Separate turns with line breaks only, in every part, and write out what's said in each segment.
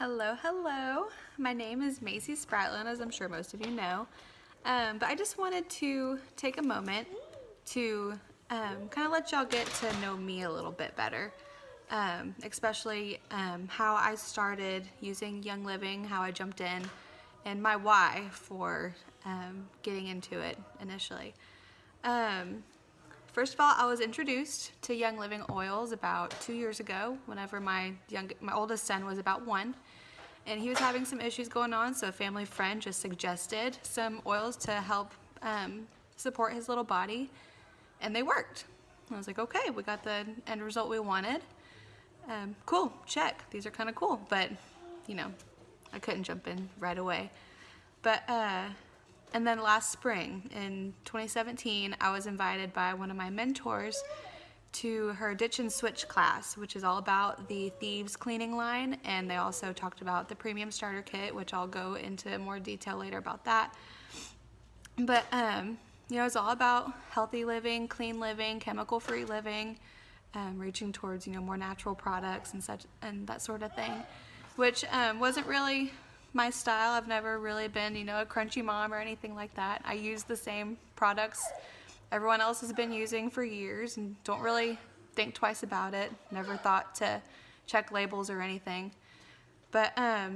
Hello, hello. My name is Macey Spratland, as I'm sure most of you know. But I just wanted to take a moment to kind of let y'all get to know me a little bit better, especially how I started using Young Living, how I jumped in, and my why for getting into it initially. First of all, I was introduced to Young Living oils about 2 years ago, whenever my oldest son was about 1, and he was having some issues going on. So a family friend just suggested some oils to help support his little body, and they worked. I was like, okay, we got the end result we wanted. Cool, check. These are kind of cool, but I couldn't jump in right away. But and then last spring in 2017, I was invited by one of my mentors to her ditch and switch class, which is all about the Thieves cleaning line. And they also talked about the premium starter kit, which I'll go into more detail later about that. But, it's all about healthy living, clean living, chemical-free living, reaching towards, more natural products and such, and that sort of thing, which wasn't really my style. I've never really been, a crunchy mom or anything like that. I use the same products everyone else has been using for years and don't really think twice about it. Never thought to check labels or anything. But I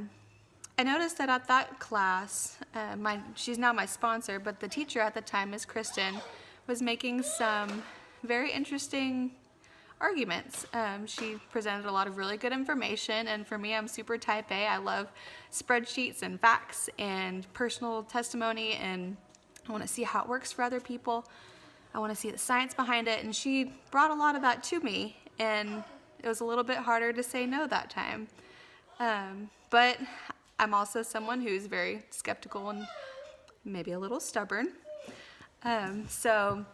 noticed that at that class, she's now my sponsor, but the teacher at the time, Miss Kristen, was making some very interesting arguments. She presented a lot of really good information, and for me, I'm super type A. I love spreadsheets and facts and personal testimony, and I want to see how it works for other people. I want to see the science behind it, and she brought a lot of that to me, and it was a little bit harder to say no that time. But I'm also someone who's very skeptical and maybe a little stubborn. So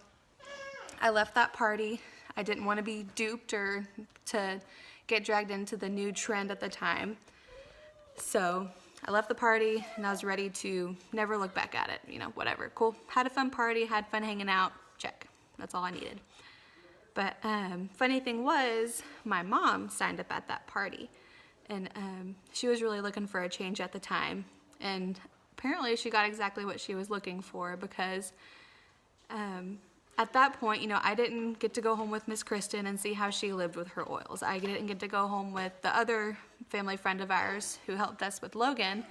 I left that party. I didn't want to be duped or to get dragged into the new trend at the time. So I left the party and I was ready to never look back at it. Whatever. Cool. Had a fun party, had fun hanging out. Check. That's all I needed. But funny thing was, my mom signed up at that party. And she was really looking for a change at the time. And apparently she got exactly what she was looking for, because at that point, I didn't get to go home with Miss Kristen and see how she lived with her oils. I didn't get to go home with the other family friend of ours who helped us with Logan,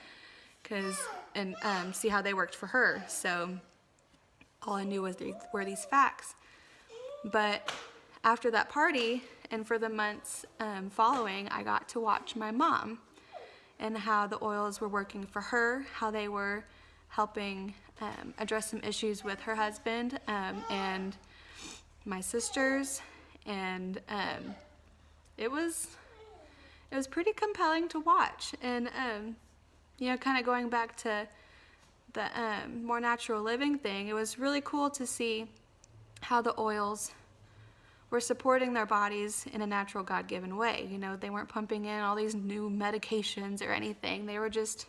and see how they worked for her. So all I knew were these facts. But after that party, and for the months following, I got to watch my mom and how the oils were working for her, how they were helping address some issues with her husband and my sisters, and it was pretty compelling to watch. And kind of going back to the more natural living thing, it was really cool to see how the oils were supporting their bodies in a natural, God-given way. They weren't pumping in all these new medications or anything. They were just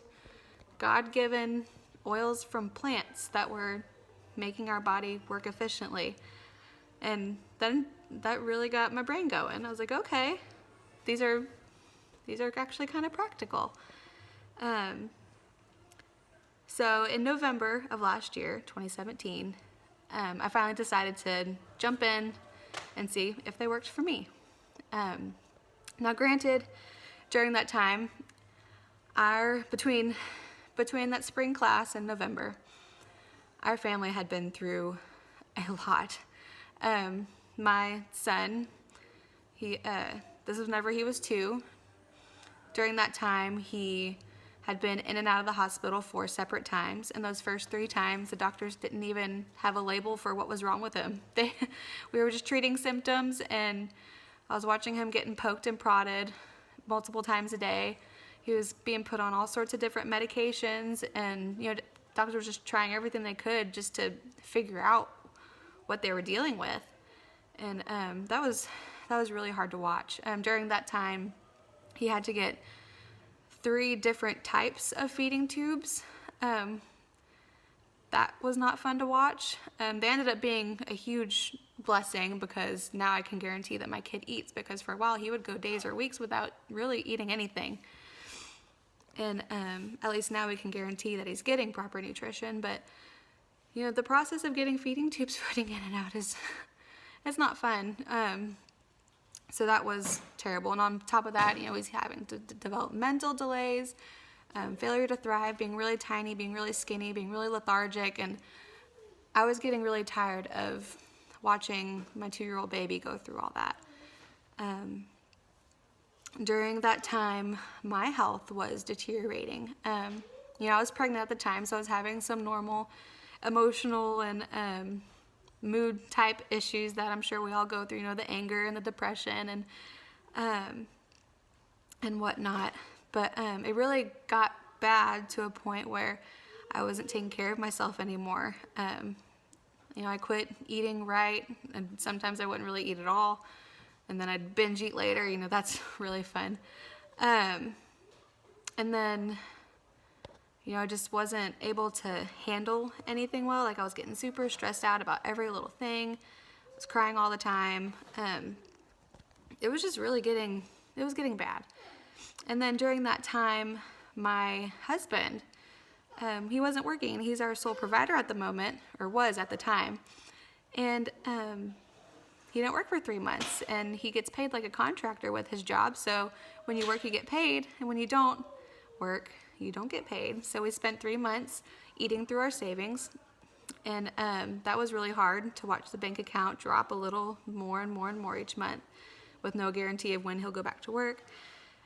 God-given oils from plants that were making our body work efficiently. And then that really got my brain going. I was like, okay, these are actually kind of practical. So in November of last year, 2017, I finally decided to jump in and see if they worked for me. Now granted, during that time, between that spring class and November, our family had been through a lot. My son, this was whenever he was 2. During that time, he had been in and out of the hospital 4 separate times, and those first 3 times, the doctors didn't even have a label for what was wrong with him. We were just treating symptoms, and I was watching him getting poked and prodded multiple times a day. He was being put on all sorts of different medications, and doctors were just trying everything they could just to figure out what they were dealing with, and that was really hard to watch. During that time, he had to get 3 different types of feeding tubes. That was not fun to watch. They ended up being a huge blessing, because now I can guarantee that my kid eats, because for a while he would go days or weeks without really eating anything. And at least now we can guarantee that he's getting proper nutrition. But, the process of getting feeding tubes putting in and out is, it's not fun. So that was terrible. And on top of that, he's having to develop mental delays, failure to thrive, being really tiny, being really skinny, being really lethargic. And I was getting really tired of watching my 2-year-old baby go through all that. During that time, my health was deteriorating. I was pregnant at the time, so I was having some normal emotional and mood type issues that I'm sure we all go through, the anger and the depression and whatnot. But it really got bad to a point where I wasn't taking care of myself anymore. I quit eating right, and sometimes I wouldn't really eat at all. And then I'd binge eat later, that's really fun. And then, I just wasn't able to handle anything well. Like I was getting super stressed out about every little thing. I was crying all the time. It was just really getting bad. And then during that time, my husband, he wasn't working. He's our sole provider at the moment, or was at the time. And, he didn't work for 3 months, and he gets paid like a contractor with his job. So when you work, you get paid, and when you don't work, you don't get paid. So we spent 3 months eating through our savings, and that was really hard to watch the bank account drop a little more and more and more each month with no guarantee of when he'll go back to work.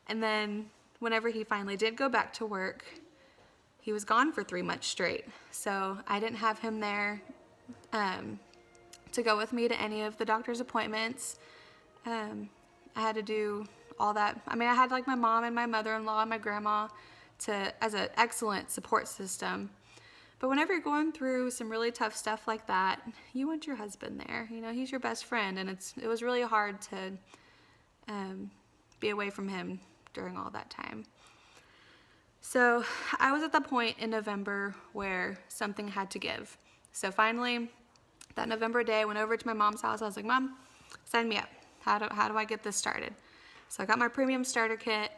And then whenever he finally did go back to work, he was gone for 3 months straight. So I didn't have him there to go with me to any of the doctor's appointments. I had to do all that. I had like my mom and my mother-in-law and my grandma as an excellent support system. But whenever you're going through some really tough stuff like that, you want your husband there. He's your best friend, and it was really hard to be away from him during all that time. So I was at the point in November where something had to give. So finally, that November day, I went over to my mom's house. I was like, Mom, sign me up. How do I get this started? So I got my premium starter kit.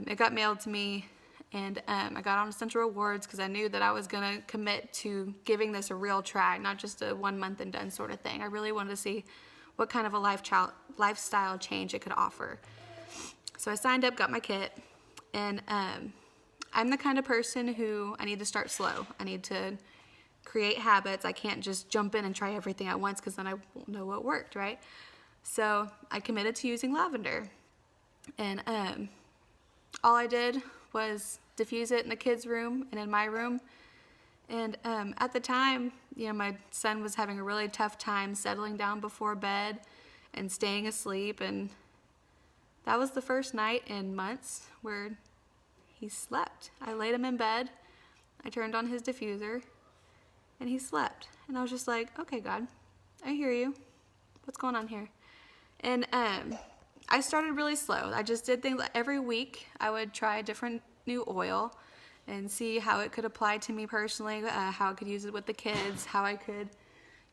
It got mailed to me, and I got on Essential Rewards because I knew that I was going to commit to giving this a real try, not just a 1 month and done sort of thing. I really wanted to see what kind of a lifestyle change it could offer. So I signed up, got my kit, and I'm the kind of person who I need to start slow. I need to create habits. I can't just jump in and try everything at once because then I won't know what worked, right? So I committed to using lavender. And all I did was diffuse it in the kids' room and in my room. And at the time, my son was having a really tough time settling down before bed and staying asleep. And that was the first night in months where he slept. I laid him in bed. I turned on his diffuser, and he slept. And I was just like, okay, God, I hear you. What's going on here? And I started really slow. I just did things every week. I would try a different new oil and see how it could apply to me personally, how I could use it with the kids, how I could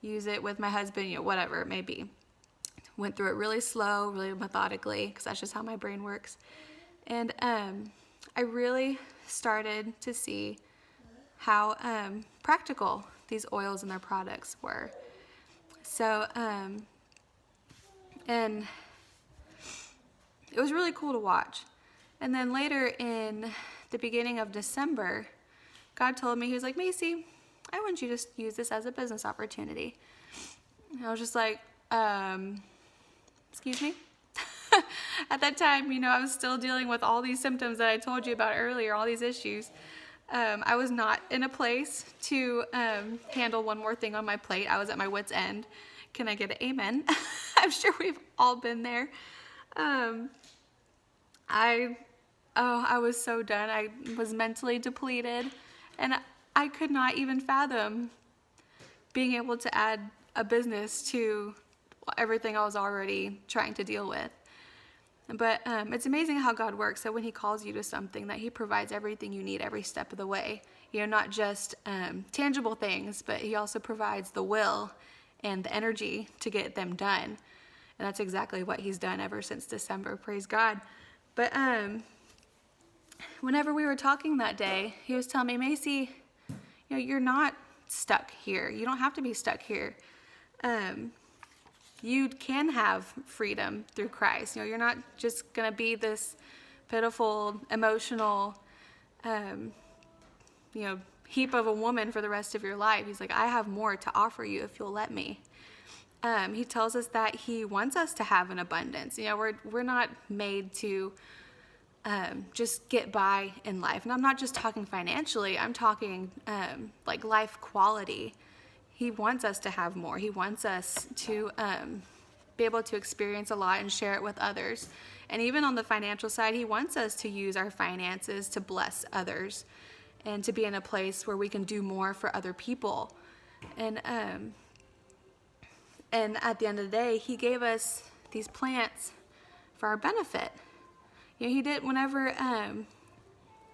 use it with my husband, whatever it may be. Went through it really slow, really methodically, because that's just how my brain works. And I really started to see how practical these oils and their products were. So, and it was really cool to watch. And then later in the beginning of December, God told me, he was like, Macey, I want you to use this as a business opportunity. And I was just like, excuse me? At that time, I was still dealing with all these symptoms that I told you about earlier, all these issues. I was not in a place to handle one more thing on my plate. I was at my wit's end. Can I get an amen? I'm sure we've all been there. I was so done. I was mentally depleted, and I could not even fathom being able to add a business to everything I was already trying to deal with. But it's amazing how God works. So when he calls you to something, that he provides everything you need every step of the way. Not just tangible things, but he also provides the will and the energy to get them done. And that's exactly what he's done ever since December. Praise God. But whenever we were talking that day, he was telling me, Macey, you're not stuck here. You don't have to be stuck here. You can have freedom through Christ. You're not just going to be this pitiful, emotional, heap of a woman for the rest of your life. He's like, I have more to offer you if you'll let me. He tells us that he wants us to have an abundance. We're not made to just get by in life. And I'm not just talking financially. I'm talking like life quality. He wants us to have more. He wants us to be able to experience a lot and share it with others. And even on the financial side, he wants us to use our finances to bless others and to be in a place where we can do more for other people. And at the end of the day, he gave us these plants for our benefit. He did whenever Adam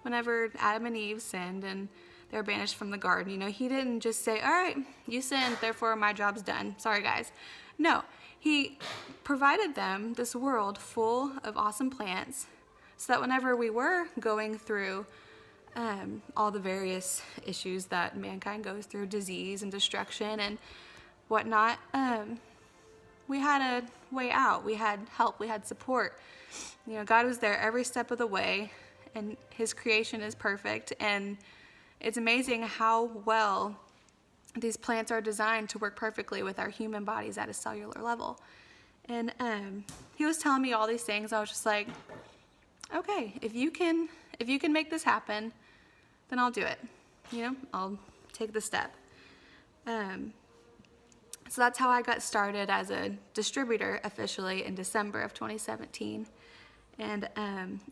and Eve sinned and they were banished from the garden, he didn't just say, all right, you sinned, therefore my job's done. Sorry, guys. No, he provided them this world full of awesome plants so that whenever we were going through all the various issues that mankind goes through, disease and destruction and whatnot, we had a way out. We had help. We had support. God was there every step of the way, and his creation is perfect. And it's amazing how well these plants are designed to work perfectly with our human bodies at a cellular level. And he was telling me all these things. I was just like, okay, if you can make this happen, then I'll do it. I'll take the step. So that's how I got started as a distributor officially in December of 2017. And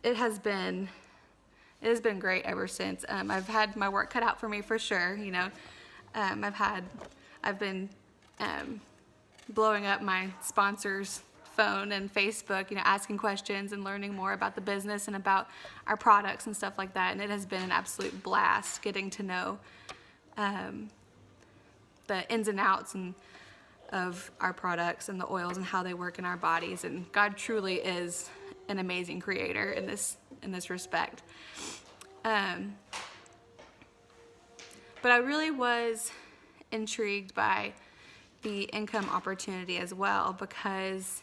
it has been great ever since. I've had my work cut out for me for sure. I've been blowing up my sponsors' phone and Facebook, asking questions and learning more about the business and about our products and stuff like that. And it has been an absolute blast getting to know the ins and outs of our products and the oils and how they work in our bodies. And God truly is an amazing creator in this respect. But I really was intrigued by the income opportunity as well, because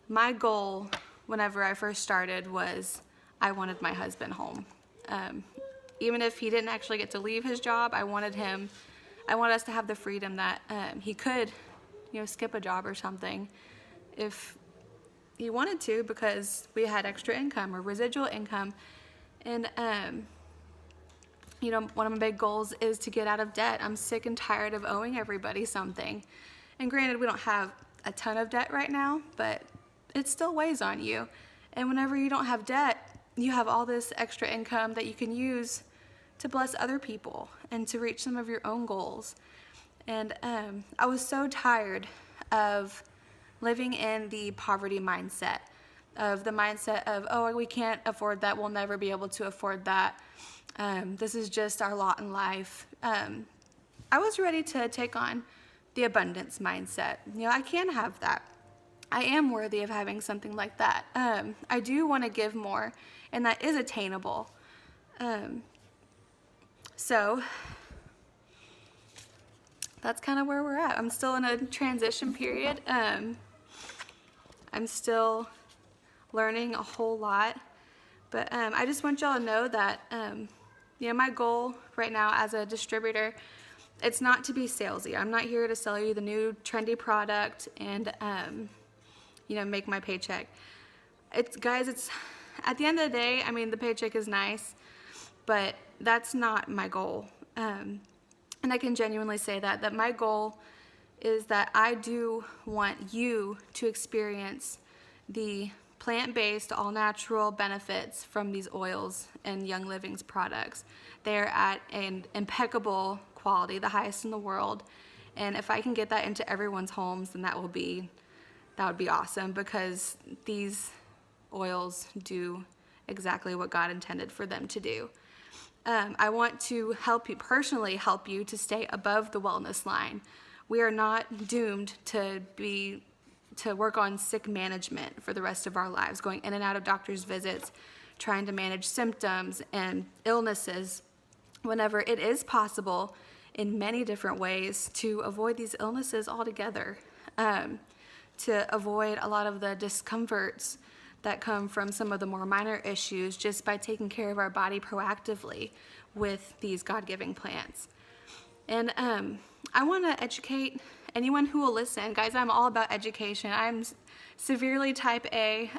my goal whenever I first started was I wanted my husband home. Even if he didn't actually get to leave his job, I wanted us to have the freedom that he could, skip a job or something if he wanted to, because we had extra income or residual income. And one of my big goals is to get out of debt. I'm sick and tired of owing everybody something. And granted, we don't have a ton of debt right now, but it still weighs on you. And whenever you don't have debt, you have all this extra income that you can use to bless other people and to reach some of your own goals. And I was so tired of living in the poverty mindset, of the mindset of, oh, we can't afford that, we'll never be able to afford that. This is just our lot in life. I was ready to take on the abundance mindset. I can have that. I am worthy of having something like that. I do want to give more, and that is attainable. So that's kind of where we're at. I'm still in a transition period. I'm still learning a whole lot, but I just want y'all to know that my goal right now as a distributor, it's not to be salesy. I'm not here to sell you the new trendy product and make my paycheck. It's at the end of the day, the paycheck is nice, but that's not my goal. And I can genuinely say that my goal is that I do want you to experience the plant-based, all-natural benefits from these oils and Young Living's products. They're at an impeccable quality, the highest in the world. And if I can get that into everyone's homes, then that would be awesome, because these oils do exactly what God intended for them to do. I want to personally help you to stay above the wellness line. We are not doomed to work on sick management for the rest of our lives, going in and out of doctor's visits, trying to manage symptoms and illnesses, whenever it is possible in many different ways to avoid these illnesses altogether, to avoid a lot of the discomforts that come from some of the more minor issues just by taking care of our body proactively with these God-giving plants. And I want to educate anyone who will listen. Guys, I'm all about education. I'm severely type A.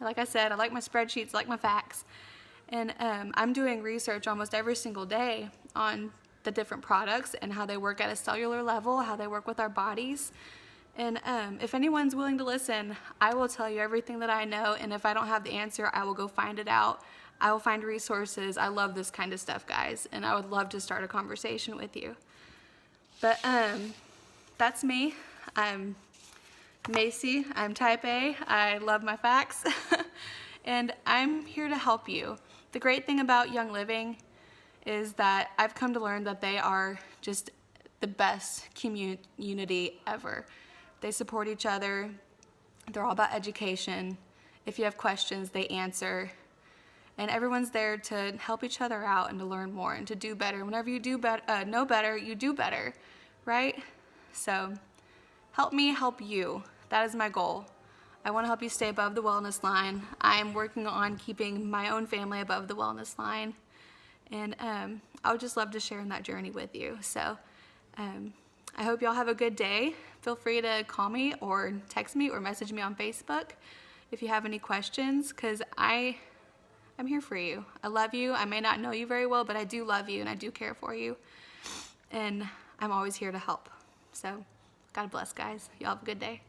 Like I said, I like my spreadsheets, I like my facts. And I'm doing research almost every single day on the different products and how they work at a cellular level, how they work with our bodies. And if anyone's willing to listen, I will tell you everything that I know. And if I don't have the answer, I will go find it out. I will find resources. I love this kind of stuff, guys. And I would love to start a conversation with you. But that's me. I'm Macey. I'm type A. I love my facts. And I'm here to help you. The great thing about Young Living is that I've come to learn that they are just the best community ever. They support each other. They're all about education. If you have questions, they answer. And everyone's there to help each other out and to learn more and to do better. Whenever you know better, you do better, right? So help me help you. That is my goal. I want to help you stay above the wellness line. I'm working on keeping my own family above the wellness line. And I would just love to share in that journey with you. So I hope y'all have a good day. Feel free to call me or text me or message me on Facebook if you have any questions, because I'm here for you. I love you. I may not know you very well, but I do love you and I do care for you. And I'm always here to help. So God bless, guys. Y'all have a good day.